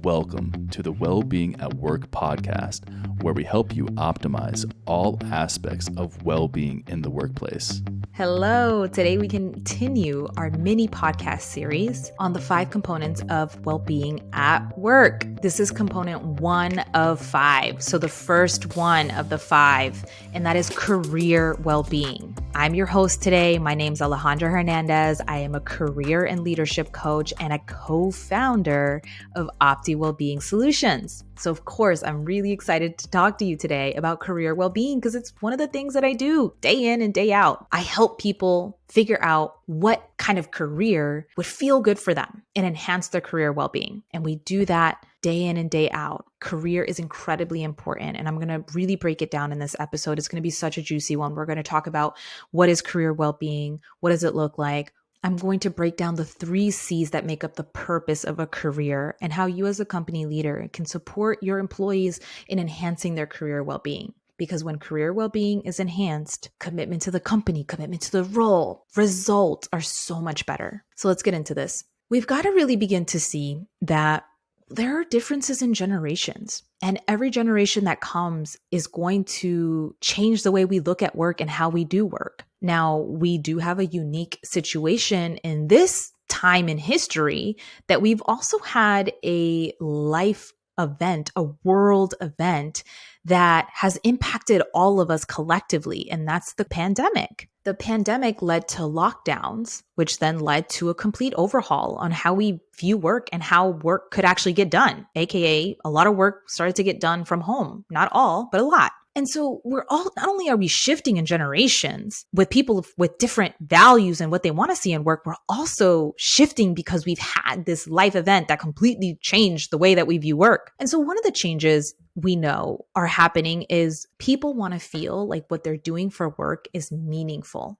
Welcome to the Wellbeing at Work podcast, where we help you optimize all aspects of well-being in the workplace. Hello. Today we continue our mini podcast series on the 5 components of well-being at work. This is component 1 of 5. So the first one of the 5, and that is career well-being. I'm your host today. My name's Alejandra Hernandez. I am a career and leadership coach and a co-founder of Opti Wellbeing Solutions. So of course, I'm really excited to talk to you today about career well-being because it's one of the things that I do day in and day out. I help people figure out what kind of career would feel good for them and enhance their career well-being. And we do that day in and day out. Career is incredibly important. And I'm going to really break it down in this episode. It's going to be such a juicy one. We're going to talk about what is career well-being? What does it look like? I'm going to break down the 3 C's that make up the purpose of a career and how you as a company leader can support your employees in enhancing their career well-being. Because when career well-being is enhanced, commitment to the company, commitment to the role, results are so much better. So let's get into this. We've got to really begin to see that there are differences in generations, and every generation that comes is going to change the way we look at work and how we do work. Now, we do have a unique situation in this time in history that we've also had a life event, a world event that has impacted all of us collectively, and that's the pandemic. The pandemic led to lockdowns, which then led to a complete overhaul on how we view work and how work could actually get done, aka a lot of work started to get done from home. Not all, but a lot. And so not only are we shifting in generations with people with different values and what they want to see in work, we're also shifting because we've had this life event that completely changed the way that we view work. And so one of the changes we know are happening is people want to feel like what they're doing for work is meaningful.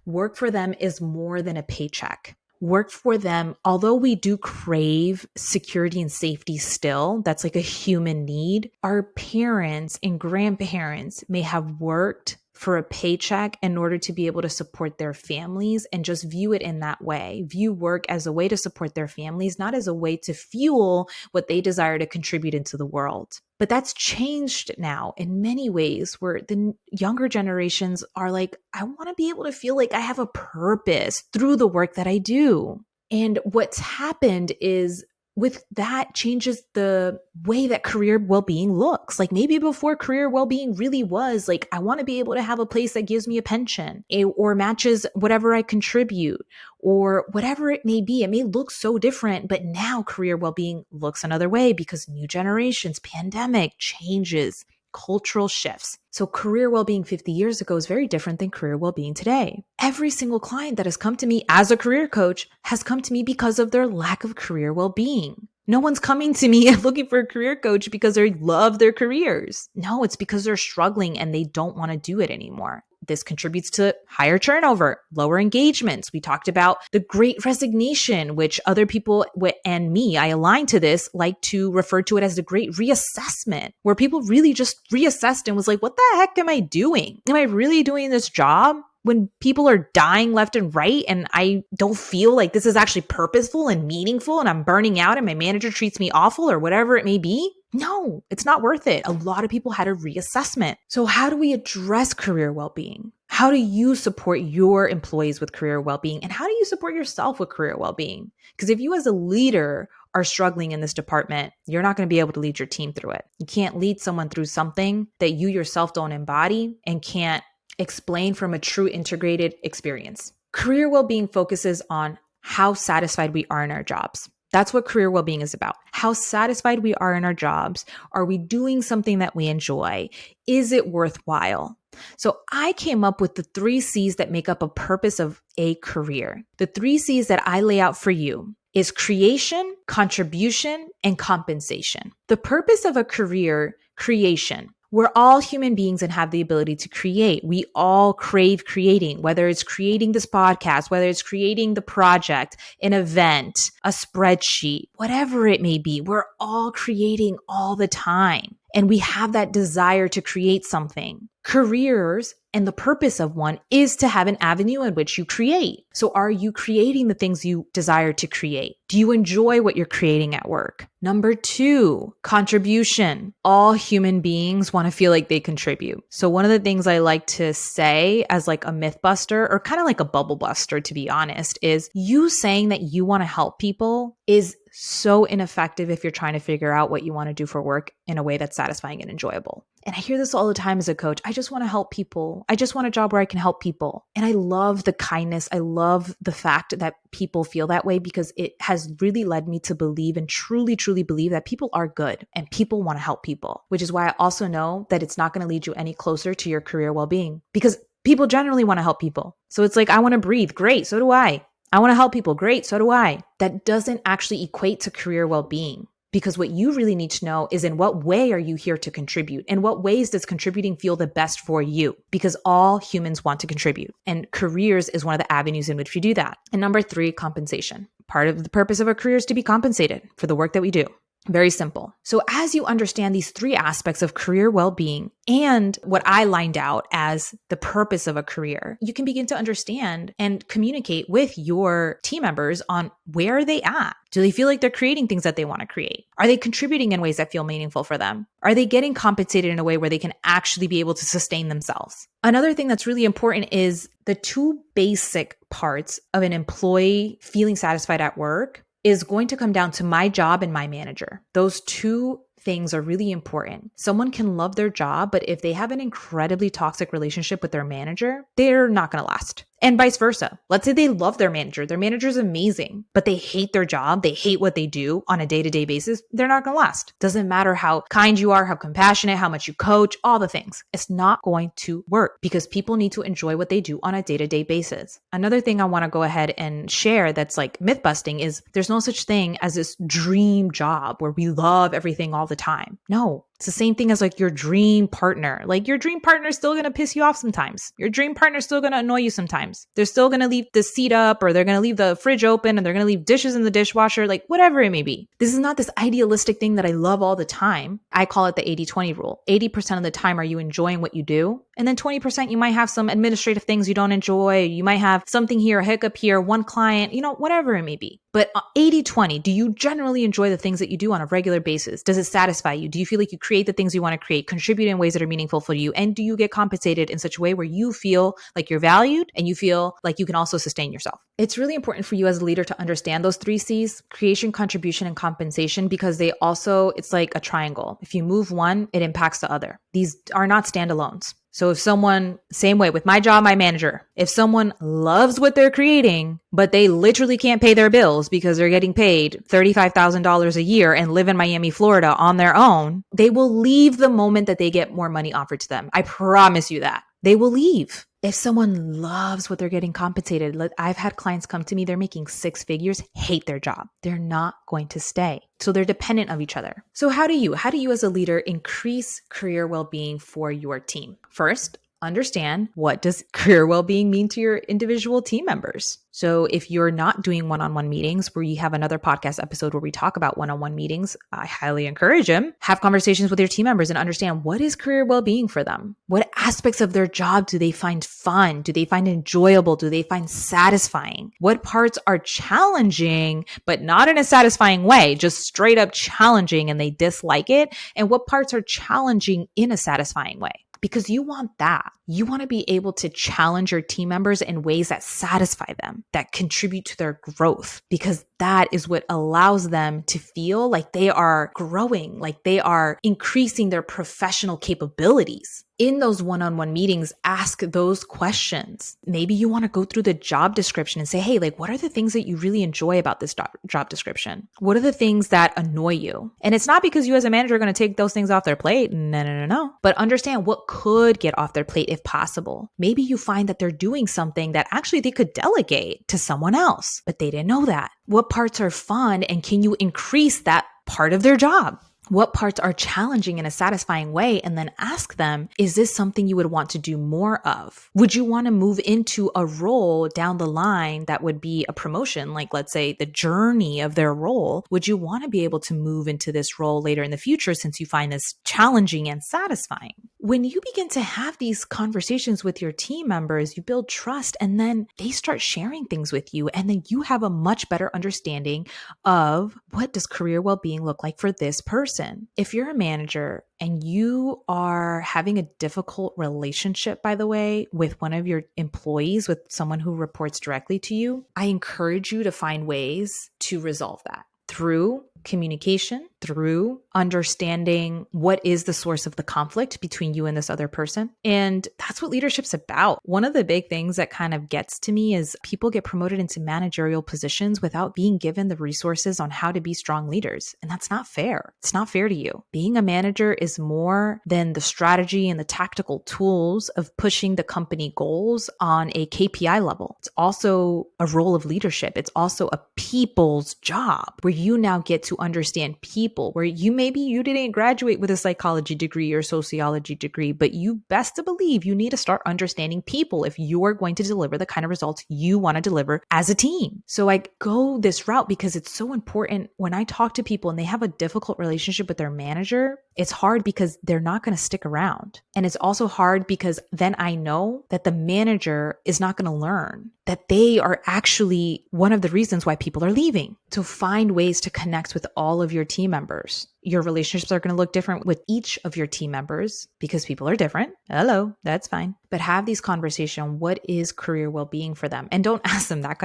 Work for them is more than a paycheck. Work for them, although we do crave security and safety still, that's like a human need, our parents and grandparents may have worked for a paycheck in order to be able to support their families and just view it in that way. View work as a way to support their families, not as a way to fuel what they desire to contribute into the world. But that's changed now in many ways where the younger generations are like, I want to be able to feel like I have a purpose through the work that I do. And what's happened is with that changes the way that career well-being looks. Like maybe before career well-being really was like, I want to be able to have a place that gives me a pension or matches whatever I contribute or whatever it may be. It may look so different, but now career well-being looks another way because new generations, pandemic, changes, cultural shifts. So career well-being 50 years ago is very different than career well-being today. Every single client that has come to me as a career coach has come to me because of their lack of career well-being. No one's coming to me and looking for a career coach because they love their careers. No, it's because they're struggling and they don't want to do it anymore. This contributes to higher turnover, lower engagements. We talked about the Great Resignation, which other people and me, I align to this, like to refer to it as the Great Reassessment, where people really just reassessed and was like, what the heck am I doing? Am I really doing this job? When people are dying left and right and I don't feel like this is actually purposeful and meaningful and I'm burning out and my manager treats me awful or whatever it may be, no, it's not worth it. A lot of people had a reassessment. So how do we address career well-being? How do you support your employees with career well-being? And how do you support yourself with career well-being? Because if you as a leader are struggling in this department, you're not going to be able to lead your team through it. You can't lead someone through something that you yourself don't embody and can't explain from a true integrated experience. Career well-being focuses on how satisfied we are in our jobs. That's what career well-being is about. How satisfied we are in our jobs. Are we doing something that we enjoy? Is it worthwhile? So I came up with the 3 C's that make up a purpose of a career. The 3 C's that I lay out for you is creation, contribution, and compensation. The purpose of a career, creation. We're all human beings and have the ability to create. We all crave creating, whether it's creating this podcast, whether it's creating the project, an event, a spreadsheet, whatever it may be. We're all creating all the time. And we have that desire to create something. Careers And the purpose of one is to have an avenue in which you create. So are you creating the things you desire to create? Do you enjoy what you're creating at work? Number 2, contribution. All human beings want to feel like they contribute. So one of the things I like to say as like a myth buster, or kind of like a bubble buster, to be honest, is you saying that you want to help people is so ineffective if you're trying to figure out what you want to do for work in a way that's satisfying and enjoyable. And I hear this all the time as a coach. I just want to help people. I just want a job where I can help people. And I love the kindness. I love the fact that people feel that way, because it has really led me to believe and truly, truly believe that people are good and people want to help people, which is why I also know that it's not going to lead you any closer to your career well-being, because people generally want to help people. So it's like, I want to breathe. Great. So do I. I want to help people. Great. So do I. That doesn't actually equate to career well-being. Because what you really need to know is, in what way are you here to contribute? In what ways does contributing feel the best for you? Because all humans want to contribute, and careers is one of the avenues in which you do that. And number 3, compensation. Part of the purpose of a career is to be compensated for the work that we do. Very simple. So as you understand these 3 aspects of career well-being and what I lined out as the purpose of a career, you can begin to understand and communicate with your team members on where are they at. Do they feel like they're creating things that they want to create? Are they contributing in ways that feel meaningful for them? Are they getting compensated in a way where they can actually be able to sustain themselves? Another thing that's really important is the 2 basic parts of an employee feeling satisfied at work is going to come down to my job and my manager. Those 2 things are really important. Someone can love their job, but if they have an incredibly toxic relationship with their manager, they're not going to last. And vice versa. Let's say they love their manager is amazing, but they hate their job, they hate what they do on a day-to-day basis, they're not going to last. Doesn't matter how kind you are, how compassionate, how much you coach, all the things. It's not going to work, because people need to enjoy what they do on a day-to-day basis. Another thing I want to go ahead and share that's like myth busting is there's no such thing as this dream job where we love everything all the time. No. It's the same thing as like your dream partner. Like your dream partner is still going to piss you off sometimes. Your dream partner is still going to annoy you sometimes. They're still going to leave the seat up, or they're going to leave the fridge open, and they're going to leave dishes in the dishwasher, like whatever it may be. This is not this idealistic thing that I love all the time. I call it the 80-20 rule. 80% of the time, are you enjoying what you do? And then 20%, you might have some administrative things you don't enjoy. You might have something here, a hiccup here, one client, whatever it may be. But 80-20, do you generally enjoy the things that you do on a regular basis? Does it satisfy you? Do you feel like you create the things you want to create, contribute in ways that are meaningful for you? And do you get compensated in such a way where you feel like you're valued and you feel like you can also sustain yourself? It's really important for you as a leader to understand those 3 C's, creation, contribution, and compensation, because it's like a triangle. If you move one, it impacts the other. These are not standalones. So if someone, same way with my job, my manager, if someone loves what they're creating, but they literally can't pay their bills because they're getting paid $35,000 a year and live in Miami, Florida on their own, they will leave the moment that they get more money offered to them. I promise you that. They will leave. If someone loves what they're getting compensated, I've had clients come to me, they're making 6 figures, hate their job. They're not going to stay. So they're dependent of each other. So how do you as a leader increase career well-being for your team? First, understand, what does career well-being mean to your individual team members? So if you're not doing one-on-one meetings, where you have another podcast episode where we talk about one-on-one meetings, I highly encourage them. Have conversations with your team members and understand, what is career well-being for them? What aspects of their job do they find fun? Do they find enjoyable? Do they find satisfying? What parts are challenging, but not in a satisfying way, just straight up challenging and they dislike it? And what parts are challenging in a satisfying way? Because you want that. You want to be able to challenge your team members in ways that satisfy them, that contribute to their growth, because that is what allows them to feel like they are growing, like they are increasing their professional capabilities. In those one-on-one meetings, ask those questions. Maybe you want to go through the job description and say, hey, what are the things that you really enjoy about this job description? What are the things that annoy you? And it's not because you as a manager are going to take those things off their plate. No. But understand what could get off their plate if possible. Maybe you find that they're doing something that actually they could delegate to someone else, but they didn't know that. What parts are fun, and can you increase that part of their job? What parts are challenging in a satisfying way? And then ask them, is this something you would want to do more of? Would you want to move into a role down the line that would be a promotion? Like, let's say the journey of their role. Would you want to be able to move into this role later in the future since you find this challenging and satisfying? when you begin to have these conversations with your team members, you build trust, and then they start sharing things with you. And then you have a much better understanding of what does career well-being look like for this person. If you're a manager and you are having a difficult relationship, by the way, with one of your employees, with someone who reports directly to you, I encourage you to find ways to resolve that through communication, through understanding what is the source of the conflict between you and this other person. And that's what leadership's about. One of the big things that kind of gets to me is people get promoted into managerial positions without being given the resources on how to be strong leaders. And that's not fair. It's not fair to you. Being a manager is more than the strategy and the tactical tools of pushing the company goals on a KPI level. It's also a role of leadership. It's also a people's job where you now get to understand people, where maybe you didn't graduate with a psychology degree or sociology degree, but you best to believe you need to start understanding people if you are going to deliver the kind of results you want to deliver as a team. So I go this route because it's so important. When I talk to people and they have a difficult relationship with their manager, it's hard because they're not going to stick around. And it's also hard because then I know that the manager is not going to learn that they are actually one of the reasons why people are leaving. So find ways to connect with all of your team members. Your relationships are going to look different with each of your team members because people are different. Hello, that's fine. But have these conversations. What is career well-being for them? And don't ask them that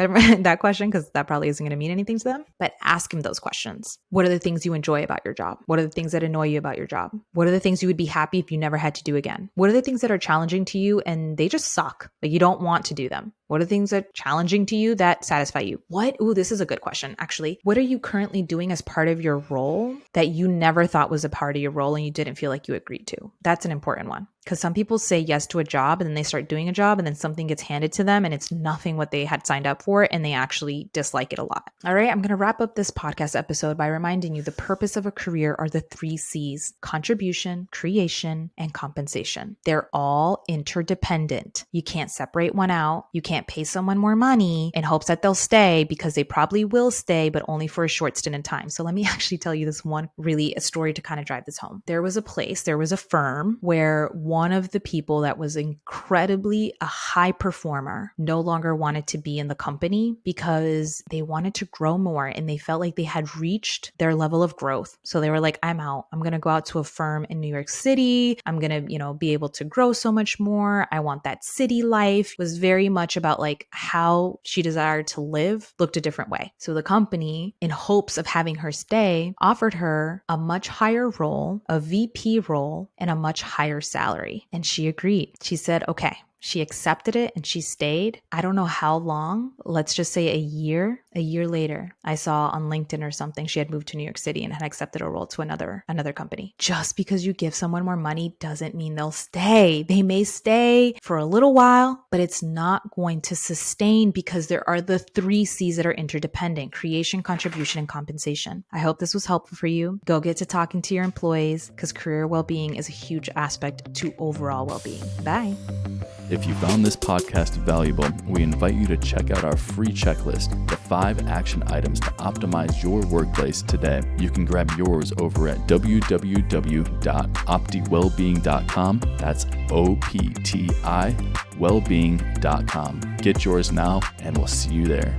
question because that probably isn't going to mean anything to them. But ask them those questions. What are the things you enjoy about your job? What are the things that annoy you about your job? What are the things you would be happy if you never had to do again? What are the things that are challenging to you and they just suck? Like you don't want to do them? What are things that are challenging to you that satisfy you? This is a good question, actually. What are you currently doing as part of your role that you never thought was a part of your role and you didn't feel like you agreed to? That's an important one. Because some people say yes to a job and then they start doing a job and then something gets handed to them and it's nothing what they had signed up for and they actually dislike it a lot. All right, I'm going to wrap up this podcast episode by reminding you the purpose of a career are the 3 C's: contribution, creation, and compensation. They're all interdependent. You can't separate one out. You can't pay someone more money in hopes that they'll stay because they probably will stay, but only for a short stint in time. So let me actually tell you this one a story to kind of drive this home. There was a firm where one of the people that was incredibly a high performer no longer wanted to be in the company because they wanted to grow more and they felt like they had reached their level of growth. So they were like, I'm out. I'm going to go out to a firm in New York City. I'm going to, be able to grow so much more. I want that city life. It was very much about like how she desired to live looked a different way. So the company, in hopes of having her stay, offered her a much higher role, a VP role, and a much higher salary. And she agreed. She said, okay. She accepted it and she stayed. I don't know how long, let's just say a year. A year later, I saw on LinkedIn or something, she had moved to New York City and had accepted a role to another company. Just because you give someone more money doesn't mean they'll stay. They may stay for a little while, but it's not going to sustain because there are the 3 C's that are interdependent: creation, contribution, and compensation. I hope this was helpful for you. Go get to talking to your employees because career well-being is a huge aspect to overall well-being. Bye. If you found this podcast valuable, we invite you to check out our free checklist, the 5 action items to optimize your workplace today. You can grab yours over at www.optiwellbeing.com. That's OPTI wellbeing.com. Get yours now, and we'll see you there.